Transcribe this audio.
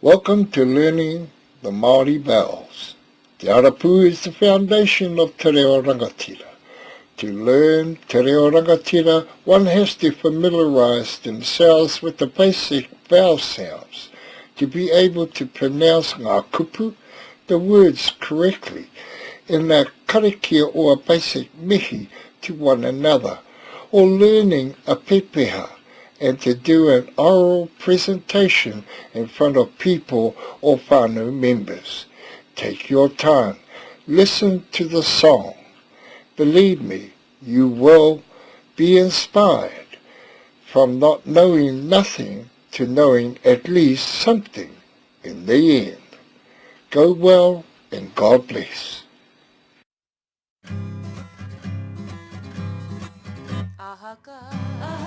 Welcome to learning the Maori vowels. The Arapu is the foundation of Te Reo Rangatira. To learn Te Reo Rangatira, one has to familiarise themselves with the basic vowel sounds to be able to pronounce ngā kupu, the words correctly, in a karakia or a basic mihi to one another, or learning a pepeha, and to do an oral presentation in front of people or whānau members. Take your time. Listen to the song. Believe me, you will be inspired from not knowing nothing to knowing at least something in the end. Go well and God bless. Ahaka.